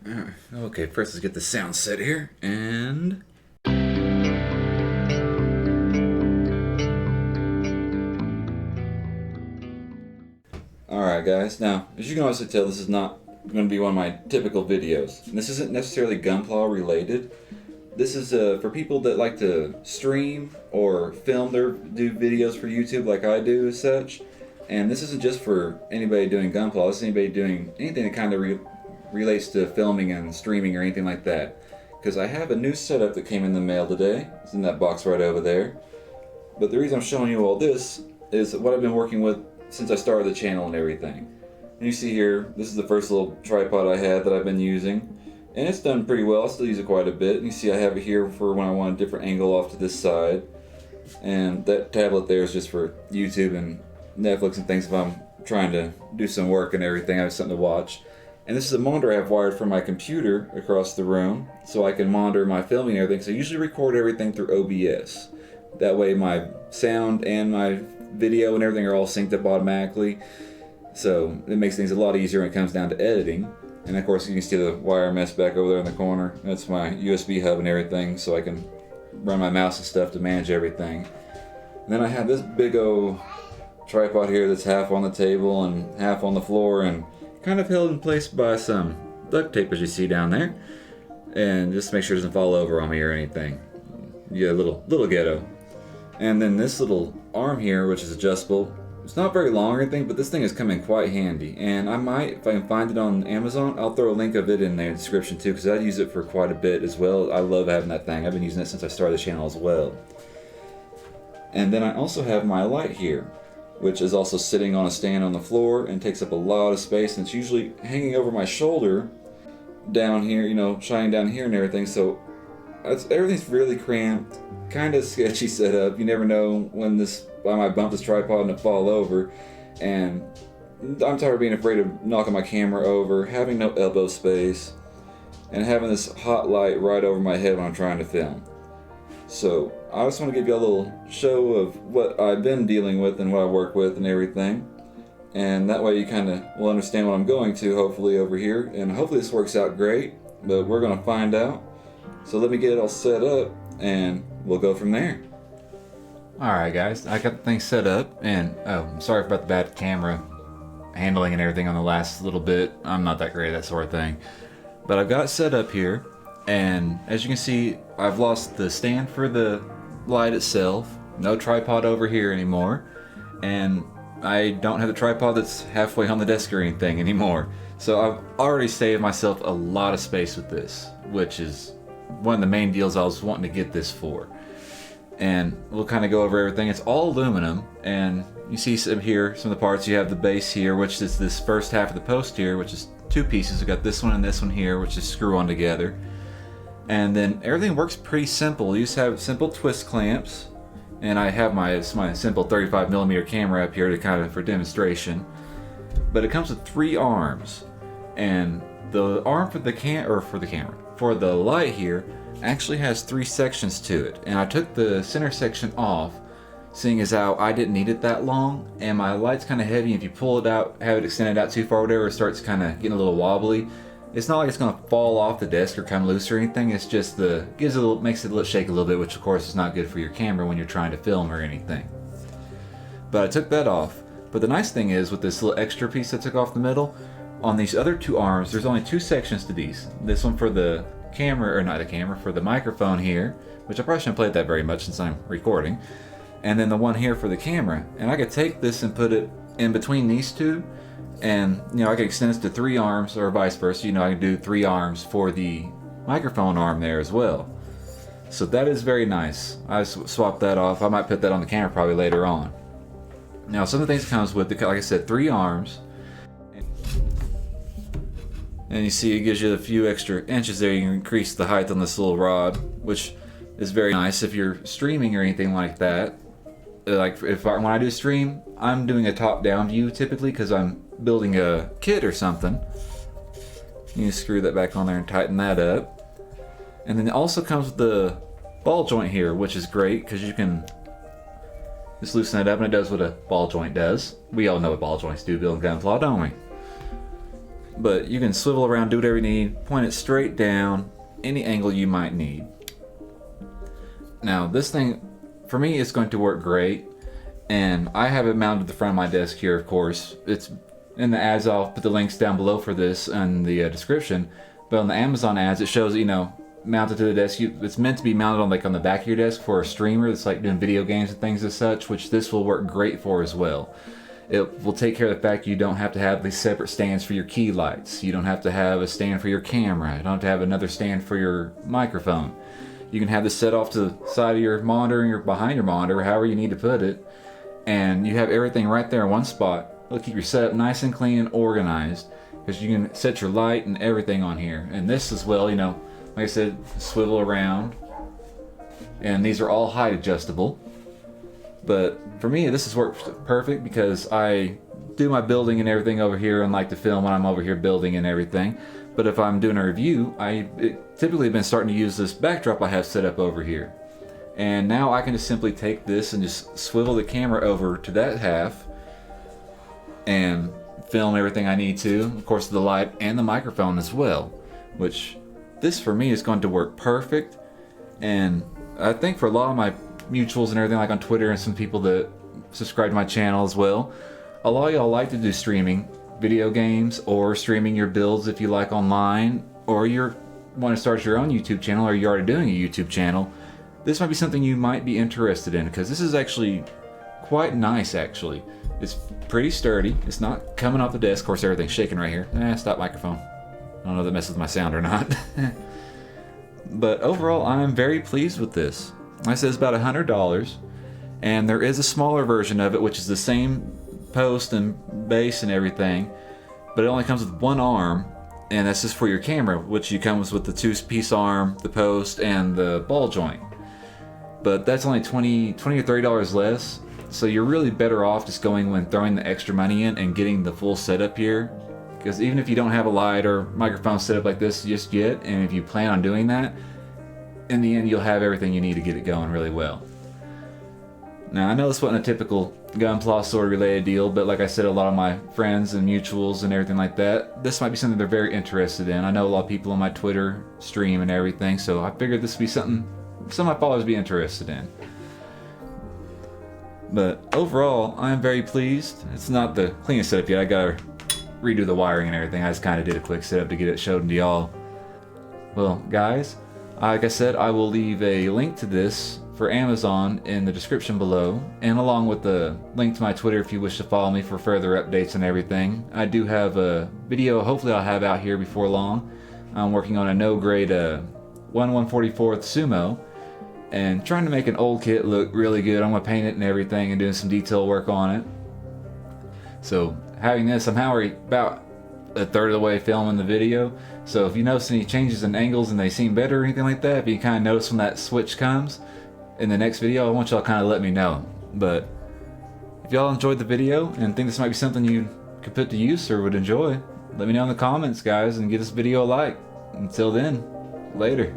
Okay, first let's get the sound set here, and... Alright guys, now, as you can also tell, this is not going to be one of my typical videos. And this isn't necessarily Gunpla related. This is for people that like to stream or do videos for YouTube like I do as such. And this isn't just for anybody doing Gunpla, this is anybody doing anything that kind of relates to filming and streaming or anything like that. Because I have a new setup that came in the mail today. It's in that box right over there. But the reason I'm showing you all this is what I've been working with since I started the channel and everything. And you see here, this is the first little tripod I had that I've been using. And it's done pretty well, I still use it quite a bit. And you see I have it here for when I want a different angle off to this side. And that tablet there is just for YouTube and Netflix and things if I'm trying to do some work and everything, I have something to watch. And this is a monitor I have wired from my computer across the room so I can monitor my filming and everything. So I usually record everything through OBS. That way my sound and my video and everything are all synced up automatically. So it makes things a lot easier when it comes down to editing. And of course you can see the wire mesh back over there in the corner. That's my USB hub and everything, so I can run my mouse and stuff to manage everything. And then I have this big old tripod here that's half on the table and half on the floor and kind of held in place by some duct tape as you see down there. And just to make sure it doesn't fall over on me or anything. Yeah, little ghetto. And then this little arm here, which is adjustable, it's not very long or anything, but this thing has come in quite handy. And I might, if I can find it on Amazon, I'll throw a link of it in the description too, because I use it for quite a bit as well. I love having that thing. I've been using it since I started the channel as well. And then I also have my light here, which is also sitting on a stand on the floor and takes up a lot of space, and it's usually hanging over my shoulder down here, you know, shining down here and everything. So everything's really cramped, kind of sketchy setup. You never know when I might bump this tripod and it fall over. And I'm tired of being afraid of knocking my camera over, having no elbow space, and having this hot light right over my head when I'm trying to film. So I just want to give you a little show of what I've been dealing with and what I work with and everything. And that way you kind of will understand what I'm going to, hopefully, over here. And hopefully this works out great, but we're going to find out. So let me get it all set up and we'll go from there. Alright guys, I got the thing set up, and I'm sorry about the bad camera handling and everything on the last little bit. I'm not that great at that sort of thing. But I've got it set up here, and as you can see, I've lost the stand for the light itself. No tripod over here anymore. And I don't have the tripod that's halfway on the desk or anything anymore. So I've already saved myself a lot of space with this, which is one of the main deals I was wanting to get this for. And we'll kind of go over everything. It's all aluminum, and you see some here, some of the parts. You have the base here, which is this first half of the post here, which is two pieces. We've got this one and this one here, which is screw on together. And then everything works pretty simple. You just have simple twist clamps, and I have my simple 35mm camera up here to kind of for demonstration. But it comes with 3 arms, and the arm for the light here actually has 3 sections to it. And I took the center section off, seeing as how I didn't need it that long, and my light's kind of heavy. If you pull it out, have it extended out too far, whatever, it starts kind of getting a little wobbly. It's not like it's going to fall off the desk or come loose or anything. It's just makes it shake a little bit, which of course is not good for your camera when you're trying to film or anything. But I took that off. But the nice thing is, with this little extra piece I took off the middle, on these other 2 arms, there's only 2 sections to these. This one for the camera, or not the camera, for the microphone here, which I probably shouldn't play it that very much since I'm recording. And then the one here for the camera. And I could take this and put it in between these 2, and you know, I could extend this to 3 arms, or vice versa. You know, I can do 3 arms for the microphone arm there as well. So that is very nice. I swapped that off. I might put that on the camera probably later on. Now, some of the things it comes with, like I said, 3 arms. And you see it gives you a few extra inches there. You can increase the height on this little rod, which is very nice if you're streaming or anything like that. Like when I do stream, I'm doing a top-down view typically because I'm building a kit or something. You screw that back on there and tighten that up. And then it also comes with the ball joint here, which is great because you can just loosen it up and it does what a ball joint does. We all know what ball joints do building Gunpla, don't we? but you can swivel around, do whatever you need, point it straight down, any angle you might need. Now this thing, for me, is going to work great, and I have it mounted at the front of my desk here, of course. It's in the ads, I'll put the links down below for this in the description, but on the Amazon ads it shows, you know, mounted to the desk. It's meant to be mounted on, like, on the back of your desk for a streamer that's like doing video games and things as such, which this will work great for as well. It will take care of the fact you don't have to have these separate stands for your key lights. You don't have to have a stand for your camera. You don't have to have another stand for your microphone. You can have this set off to the side of your monitor and behind your monitor, however you need to put it, and you have everything right there in one spot. It'll keep your setup nice and clean and organized, because you can set your light and everything on here. And this as well, you know, like I said, swivel around, and these are all height adjustable. But for me, this has worked perfect because I do my building and everything over here and like to film when I'm over here building and everything. But if I'm doing a review, typically have been starting to use this backdrop I have set up over here. And now I can just simply take this and just swivel the camera over to that half and film everything I need to. Of course, the light and the microphone as well, which this for me is going to work perfect. And I think for a lot of my mutuals and everything, like on Twitter and some people that subscribe to my channel as well, a lot of y'all like to do streaming video games or streaming your builds if you like online, or you want to start your own YouTube channel, or you're already doing a YouTube channel. This might be something you might be interested in, because this is actually quite nice. Actually, it's pretty sturdy. It's not coming off the desk. Of course, everything's shaking right here. Stop microphone. I don't know if that messes with my sound or not. But overall, I'm very pleased with this. Like I said, it's about $100, and there is a smaller version of it, which is the same post and base and everything, but it only comes with one arm, and that's just for your camera, which comes with the two-piece arm, the post, and the ball joint. But that's only $20 or $30 less, so you're really better off just going when throwing the extra money in and getting the full setup here. Because even if you don't have a light or microphone set up like this just yet, and if you plan on doing that, in the end you'll have everything you need to get it going really well. Now, I know this wasn't a typical Gunpla sword related deal, but like I said, a lot of my friends and mutuals and everything like that, this might be something they're very interested in. I know a lot of people on my Twitter stream and everything, so I figured this would be something some of my followers would be interested in. But overall, I'm very pleased. It's not the cleanest setup yet. I gotta redo the wiring and everything. I just kind of did a quick setup to get it showed to y'all. Well, guys, like I said, I will leave a link to this for Amazon in the description below, and along with the link to my Twitter if you wish to follow me for further updates and everything. I do have a video hopefully I'll have out here before long. I'm working on a no-grade 1/144th sumo and trying to make an old kit look really good. I'm going to paint it and everything and doing some detail work on it. So having this, I'm already about a third of the way filming the video, so if you notice any changes in angles and they seem better or anything like that, if you kind of notice when that switch comes in the next video, I want y'all kind of let me know. But if y'all enjoyed the video and think this might be something you could put to use or would enjoy, let me know in the comments, guys, and give this video a like. Until then, later.